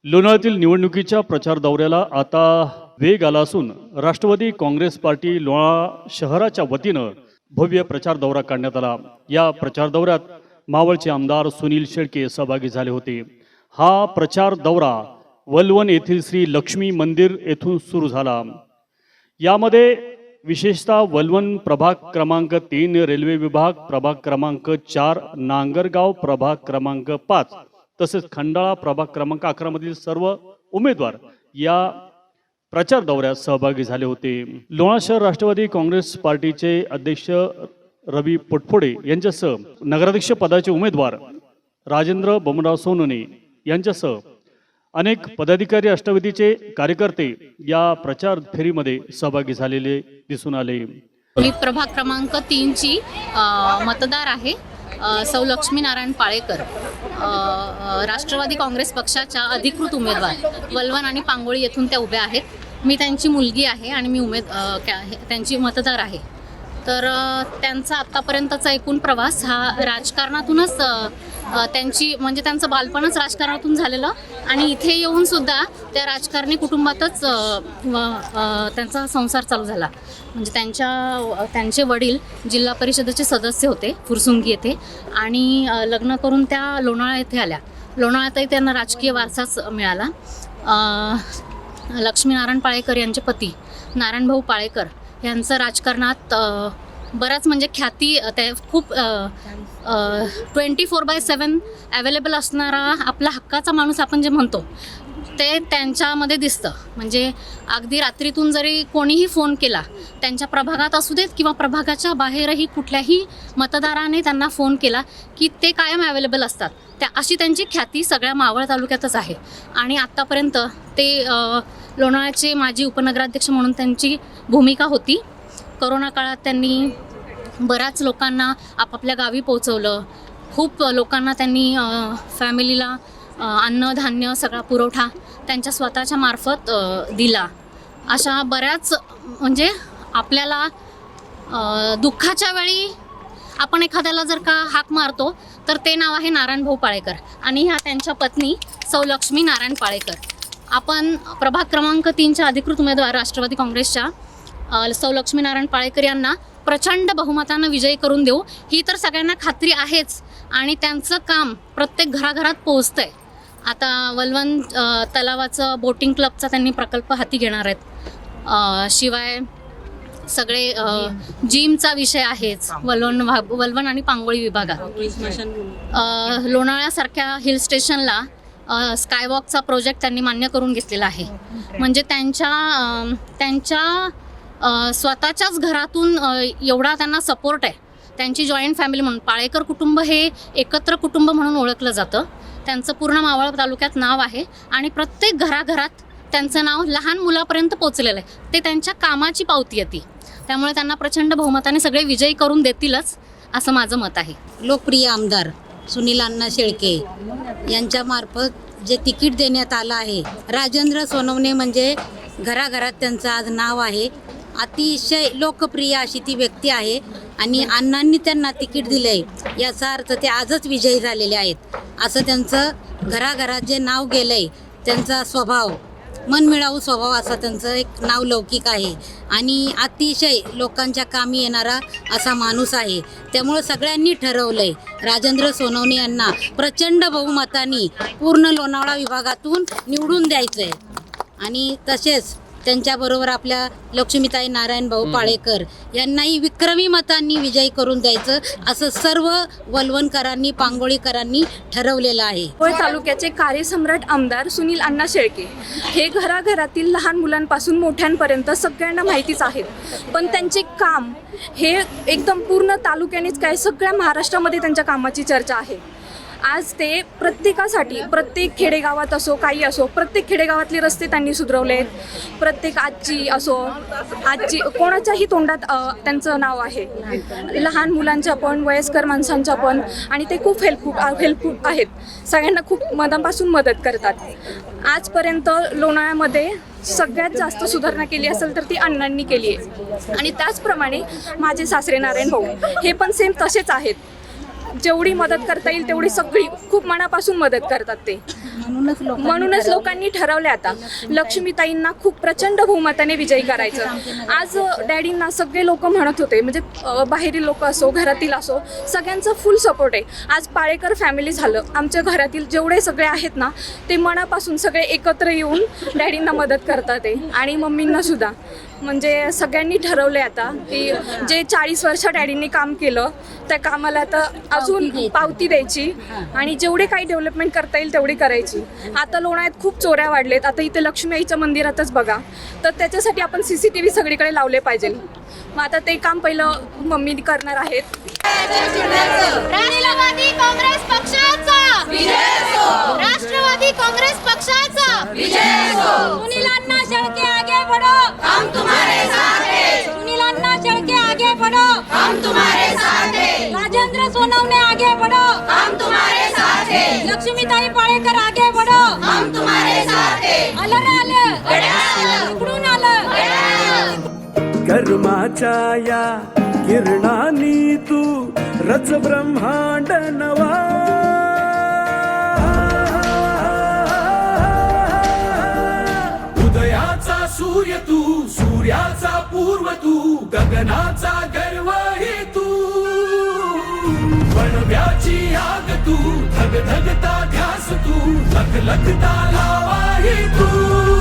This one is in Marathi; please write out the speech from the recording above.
लोणावळ्यातील निवडणुकीच्या प्रचार दौऱ्याला आता वेग आला असून राष्ट्रवादी काँग्रेस पार्टी लोणावळा शहराच्या वतीनं भव्य प्रचार दौरा काढण्यात आला। या प्रचार दौऱ्यात मावळचे आमदार सुनील शेळके सहभागी झाले होते। हा प्रचार दौरा वलवण येथील श्री लक्ष्मी मंदिर येथून सुरू झाला। यामध्ये विशेषतः वलवण प्रभाग क्रमांक 3 रेल्वे विभाग, प्रभाग क्रमांक 4 नांगरगाव, प्रभाग क्रमांक 5 तसेच खंडाळा प्रभाग क्रमांक 11 मधील सर्व उमेदवार या प्रचार दौऱ्यात सहभागी झाले होते। लोणावळा शहर राष्ट्रवादी काँग्रेस पार्टीचे अध्यक्ष रवी पोटफोडे यांच्यासह नगराध्यक्ष पदाचे उमेदवार राजेंद्र बमनराव सोनवणे यांच्यासह अनेक पदाधिकारी राष्ट्रवादीचे कार्यकर्ते या प्रचार फेरीमध्ये सहभागी झालेले दिसून आले। मी प्रभाग क्रमांक 3 ची मतदार आहे। सौ लक्ष्मी नारायण पाळेकर राष्ट्रवादी काँग्रेस पक्षाच्या अधिकृत उमेदवार वलवण आणि पांगोळी येथून त्या उभ्या आहेत। मी त्यांची मुलगी आहे आणि मी त्यांची मतदार आहे। तर त्यांचा आत्तापर्यंतचा एकूण प्रवास हा राजकारणातूनच त्यांचं बालपणच राजकारणातून झालेलं आणि इथे येऊन सुद्धा त्या राजकारणी कुटुंबातच त्यांचा संसार चालू झाला। म्हणजे त्यांचे वडील जिल्हा परिषदेचे सदस्य होते फुरसुंगी येथे आणि लग्न करून त्या लोणावळा येथे आल्या। लोणावळ्यातही त्यांना राजकीय वारसाच मिळाला। लक्ष्मीनारायण पाळेकर यांचे पती नारायणभाऊ पाळेकर यांचं राजकारणात बराच म्हणजे ख्याती ते खूप 24/7 अवेलेबल असणारा आपला हक्काचा माणूस आपण जे म्हणतो ते त्यांच्यामध्ये दिसतं। म्हणजे अगदी रात्रीतून जरी कोणीही फोन केला त्यांच्या प्रभागात असू देत किंवा प्रभागाच्या बाहेरही कुठल्याही मतदाराने त्यांना फोन केला की ते कायम अवेलेबल असतात। अशी त्यांची ख्याती सगळ्या मावळ तालुक्यातच आहे आणि आत्तापर्यंत ते लोणावळ्याचे माजी उपनगराध्यक्ष म्हणून त्यांची भूमिका होती। कोरोना काळात त्यांनी बऱ्याच लोकांना आपापल्या गावी पोहोचवलं। खूप लोकांना त्यांनी फॅमिलीला अन्न धान्य सगळा पुरवठा त्यांच्या स्वतःच्या मार्फत दिला। अशा बऱ्याच म्हणजे आपल्याला दुःखाच्या वेळी आपण एखाद्याला जर का हाक मारतो तर ते नाव आहे नारायणभाऊ पाळेकर आणि ह्या त्यांच्या पत्नी सौ लक्ष्मी नारायण पाळेकर। आपण प्रभाग क्रमांक 3च्या अधिकृत उमेदवार राष्ट्रवादी काँग्रेसच्या सौ लक्ष्मी नारायण पाळेकर यांना प्रचंड बहुमतानं विजयी करून देऊ ही तर सगळ्यांना खात्री आहेच आणि त्यांचं काम प्रत्येक घराघरात पोहोचतंय। आता वलवण तलावाचं बोटिंग क्लबचा त्यांनी प्रकल्प हाती घेणार आहेत। शिवाय सगळे जिमचा विषय आहेच वलवण आणि पांगोळी विभागात। लोणावळ्यासारख्या हिल स्टेशनला स्कायवॉकचा प्रोजेक्ट त्यांनी मान्य करून घेतलेला आहे। म्हणजे त्यांच्या स्वतःच्याच घरातून एवढा त्यांना सपोर्ट आहे। त्यांची जॉईंट फॅमिली म्हणून पाळेकर कुटुंब हे एकत्र कुटुंब म्हणून ओळखलं जातं। त्यांचं पूर्ण मावळ तालुक्यात नाव आहे आणि प्रत्येक घराघरात त्यांचं नाव लहान मुलापर्यंत पोचलेलं आहे। ते त्यांच्या कामाची पावती येते, त्यामुळे त्यांना प्रचंड बहुमताने सगळे विजयी करून देतीलच असं माझं मत आहे। लोकप्रिय आमदार सुनील अण्णा शेळके यांच्यामार्फत जे तिकीट देण्यात आलं आहे, राजेंद्र सोनवणे म्हणजे घराघरात त्यांचं आज नाव आहे। अतिशय लोकप्रिय अशी ती व्यक्ती आहे आणि अण्णांनी त्यांना तिकीट दिलं आहे याचा अर्थ ते आजच विजयी झालेले आहेत असं त्यांचं घराघरात जे नाव गेलं आहे। त्यांचा स्वभाव मनमिळावू स्वभाव असा त्यांचं एक नाव लौकिक आहे आणि अतिशय लोकांच्या कामी येणारा असा माणूस आहे। त्यामुळं सगळ्यांनी ठरवलं आहे राजेंद्र सोनवणे यांना प्रचंड बहुमताने पूर्ण लोणावळा विभागातून निवडून द्यायचं आहे आणि तसेच त्यांच्याबरोबर आपल्या लक्ष्मीताई नारायणभाऊ पाळेकर यांनाही विक्रमी मतांनी विजयी करून द्यायचं असं सर्व वलवणकरांनी पांगोळीकरांनी ठरवलेलं आहे। मावळ तालुक्याचे कार्यसम्राट आमदार सुनील अण्णा शेळके हे घराघरातील लहान मुलांपासून मोठ्यांपर्यंत सगळ्यांना माहितीच आहे, पण त्यांचे काम हे एकदम पूर्ण तालुक्यानेच काय सगळ्या महाराष्ट्रामध्ये त्यांच्या कामाची चर्चा आहे। आज ते प्रत्येकासाठी प्रत्येक खेडेगावात असो काही असो प्रत्येक खेडेगावातले रस्ते त्यांनी सुधरवलेत। प्रत्येक आजी कोणाच्याही तोंडात त्यांचं नाव आहे, लहान मुलांच्या पण वयस्कर माणसांच्या पण, आणि ते खूप हेल्पफुल आहेत, सगळ्यांना खूप मनापासून मदत करतात। आजपर्यंत लोणावळ्यामध्ये सगळ्यात जास्त सुधारणा केली असेल तर ती अण्णांनी केली आहे आणि त्याचप्रमाणे माझे सासरे नारायण भाऊ हे पण सेम तसेच आहेत। जेवढी मदत करता येईल तेवढी सगळी खूप मनापासून मदत करतात ते. म्हणूनच लोकांनी ठरवले आता लक्ष्मीताईंना खूप प्रचंड बहुमताने विजयी करायचं. आज डॅडींना सगळे लोक म्हणत होते, म्हणजे बाहेरील लोक असो घरातील असो सगळ्यांचं फुल सपोर्ट आहे. आज पाळेकर फॅमिली झालं, आमच्या घरातील जेवढे सगळे आहेत ना ते मनापासून सगळे एकत्र येऊन डॅडींना मदत करतात आहे आणि मम्मींना सुद्धा. म्हणजे सगळ्यांनी ठरवले आता की जे 40 वर्ष डॅडींनी काम केलं त्या कामाला आता अजून पावती द्यायची आणि जेवढे काही डेव्हलपमेंट करता येईल तेवढी करायची. आता लोणावळ्यात खूप चोऱ्या वाढलेत, आता इथे लक्ष्मी आईच्या मंदिरातच बघा, तर त्याच्यासाठी आपण CCTV सगळीकडे लावले पाहिजे. मग आता ते काम पहिलं मम्मी करणार आहेत. राष्ट्रवादी काँग्रेस पक्षाचा राष्ट्रवादी काँग्रेस पक्षाचा सुनील अण्णा शेळके आगे बढ़ो, हम तुम्हारे साथ हैं. सुनील अण्णा शेळके आगे बढ़ो, हम तुम्हारे साथ हैं. राजेंद्र सोनवणे आगे बढ़ो, हम तुम्हारे साथ हैं. लक्ष्मीताई पाळेकर आगे बढ़ो, हम तुम्हारे साथ हैं. आलं रे आलं, इकडून आलं. कर्माच्या या किरणानी तू रच ब्रह्मांड नवा. उदयाचा सूर्य तू, सूर्याचा पूर्व तू, गगनाचा गर्व हे तू. बनव्याची आग तू, धगधगता ध्यास तू, लखलखता लावा हे तू.